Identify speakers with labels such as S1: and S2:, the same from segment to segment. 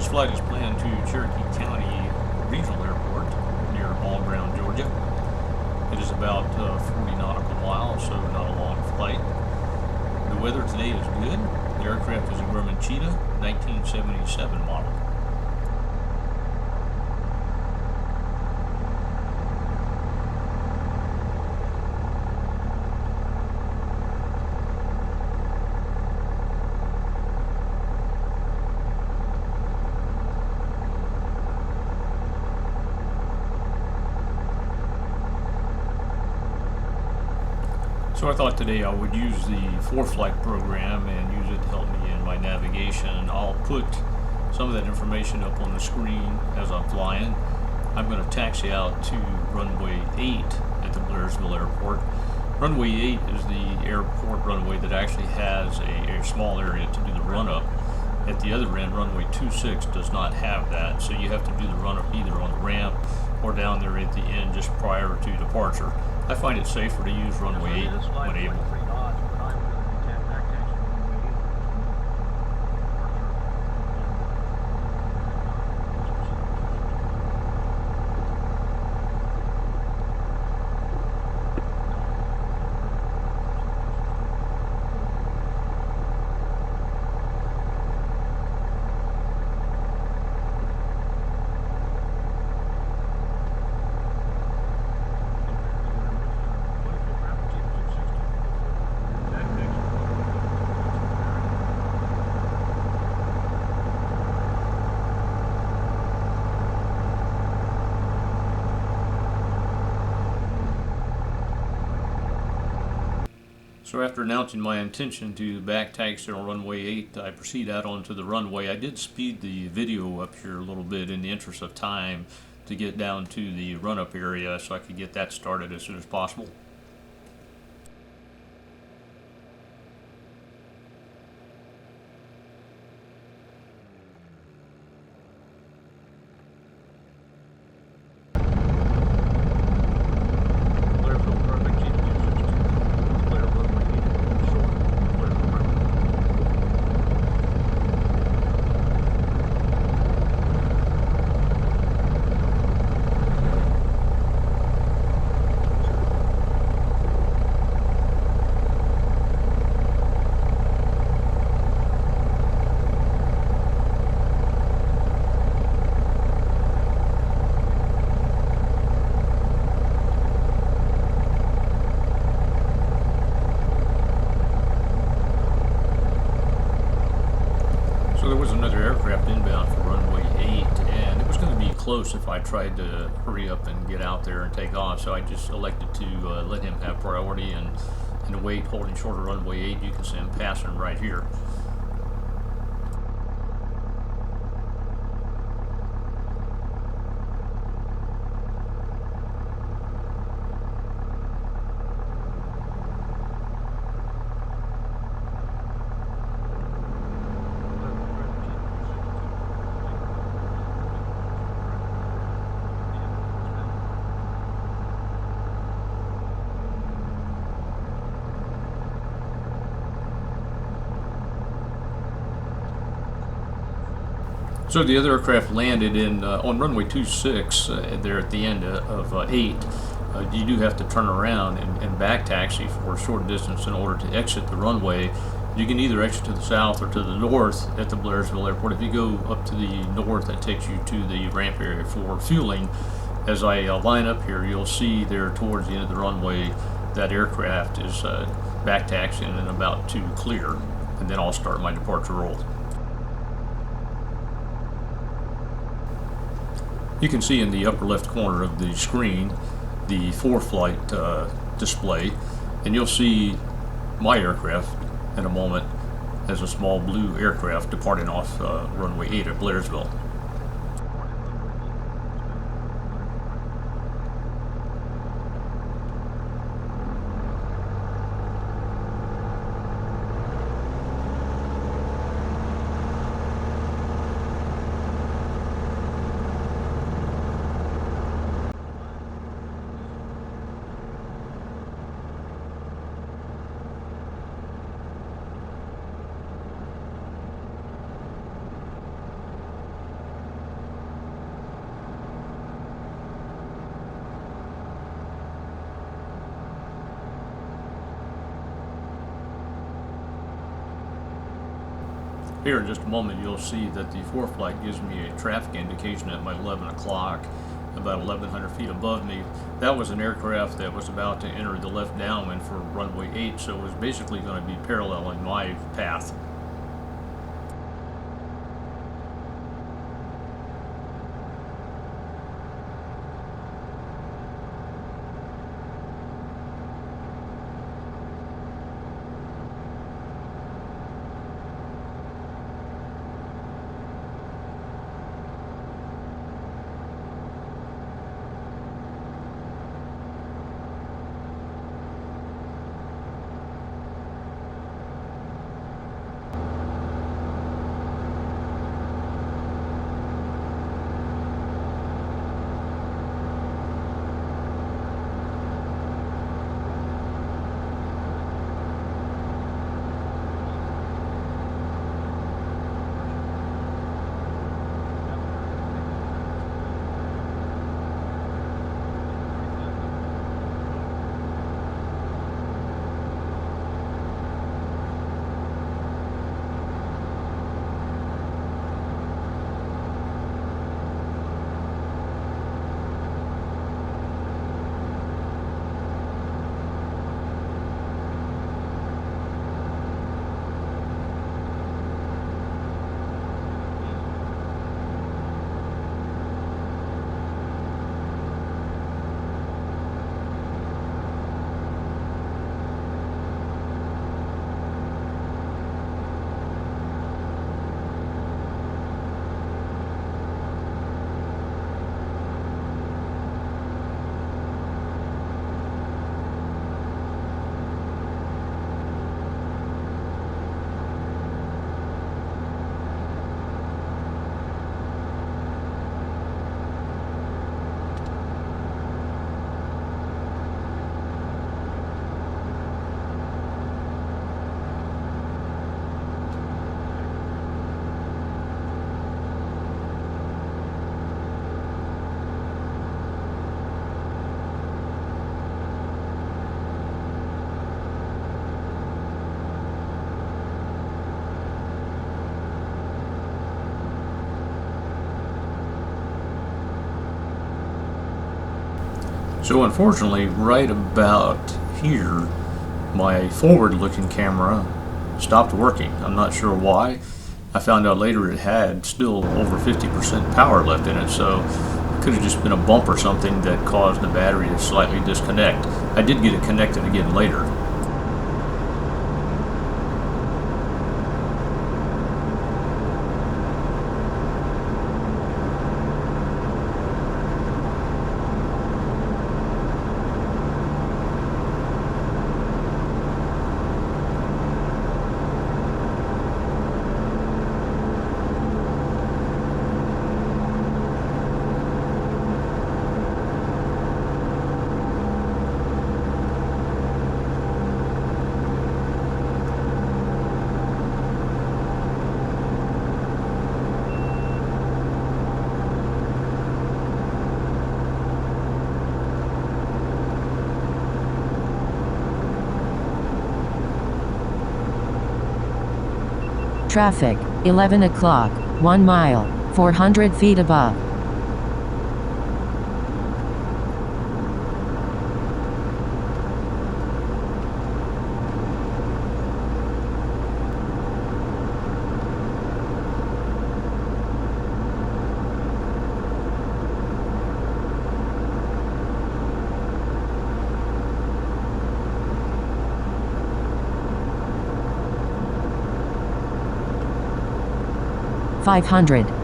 S1: This flight is planned to Cherokee County Regional Airport near Ground, Georgia. It is about 40 nautical miles, so not a long flight. The weather today is good. The aircraft is a Grumman Cheetah, 1977 model. So I thought today I would use the ForeFlight program and use it to help me in my navigation. I'll put some of that information up on the screen as I'm flying. I'm going to taxi out to runway 8 at the Blairsville Airport. Runway 8 is the airport runway that actually has a small area to do the run-up. At the other end, runway 26 does not have that, so you have to do the run-up either on the ramp or down there at the end just prior to departure. I find it safer to use runway 8 when able. So after announcing my intention to back taxi on runway 8, I proceed out onto the runway. I did speed the video up here a little bit in the interest of time to get down to the run-up area so I could get that started as soon as possible. So there was another aircraft inbound for runway 8, and it was going to be close if I tried to hurry up and get out there and take off. So I just elected to let him have priority and wait, holding short of runway 8. You can see him passing right here. So the other aircraft landed in on runway 26 there at the end of 8. You do have to turn around and back taxi for a short distance in order to exit the runway. You can either exit to the south or to the north at the Blairsville Airport. If you go up to the north, that takes you to the ramp area for fueling. As I line up here, you'll see there towards the end of the runway that aircraft is back taxiing and about to clear, and then I'll start my departure roll. You can see in the upper left corner of the screen the ForeFlight display, and you'll see my aircraft in a moment as a small blue aircraft departing off runway 8 at Blairsville. Here in just a moment, you'll see that the fourth flight gives me a traffic indication at my 11 o'clock, about 1,100 feet above me. That was an aircraft that was about to enter the left downwind for runway 8, so it was basically going to be paralleling my path. So unfortunately, right about here, my forward-looking camera stopped working. I'm not sure why. I found out later it had still over 50% power left in it, so it could have just been a bump or something that caused the battery to slightly disconnect. I did get it connected again later.
S2: Traffic, 11 o'clock, 1 mile, 400 feet above. $500.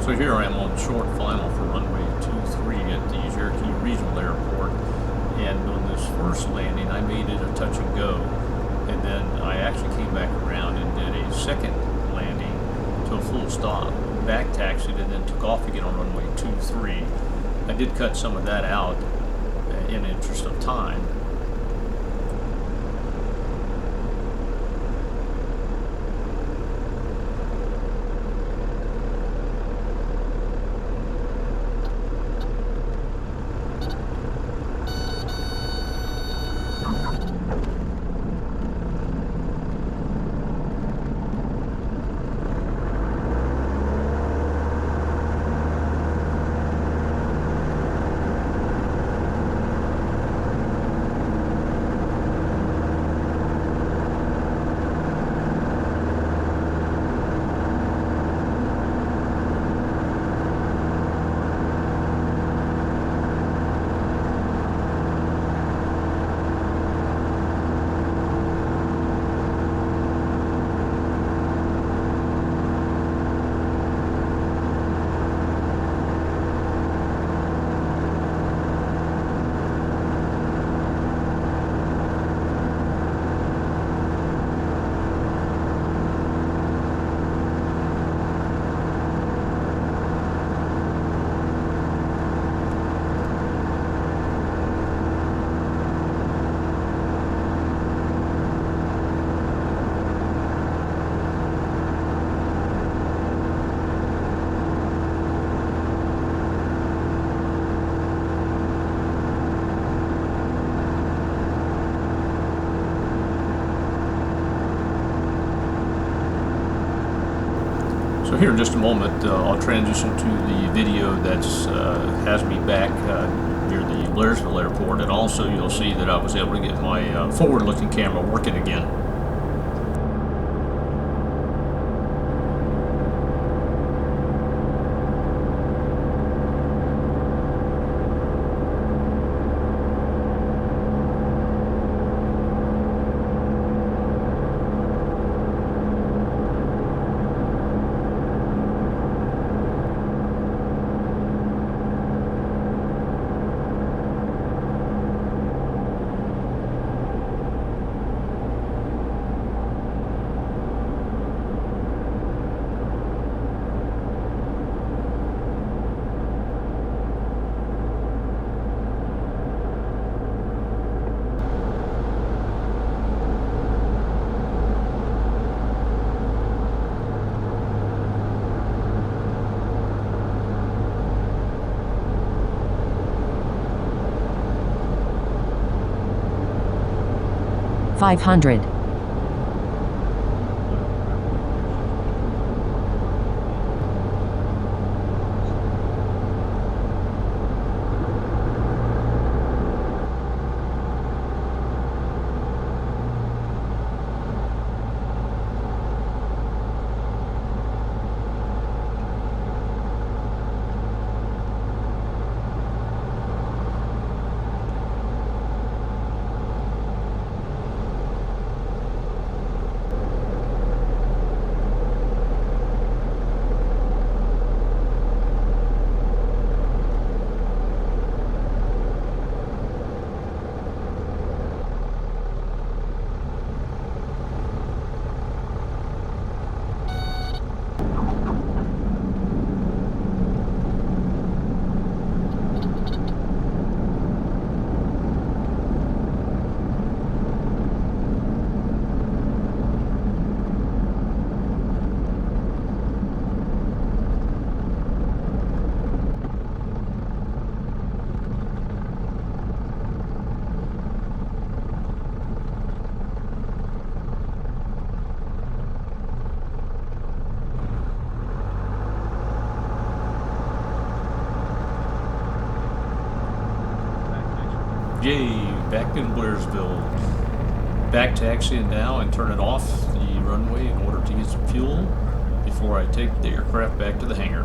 S1: So here I am on short final for runway 23 at the Cherokee Regional Airport, and on this first landing I made it a touch and go, and then I actually came back around and did a second landing to a full stop, back taxiing taxied and then took off again on runway 23. I did cut some of that out in the interest of time. So here in just a moment, I'll transition to the video that has me back near the Blairsville airport, and also you'll see that I was able to get my forward-looking camera working again.
S2: $500.
S1: Yay, back in Blairsville. Back taxiing now and turning off the runway in order to get some fuel before I take the aircraft back to the hangar.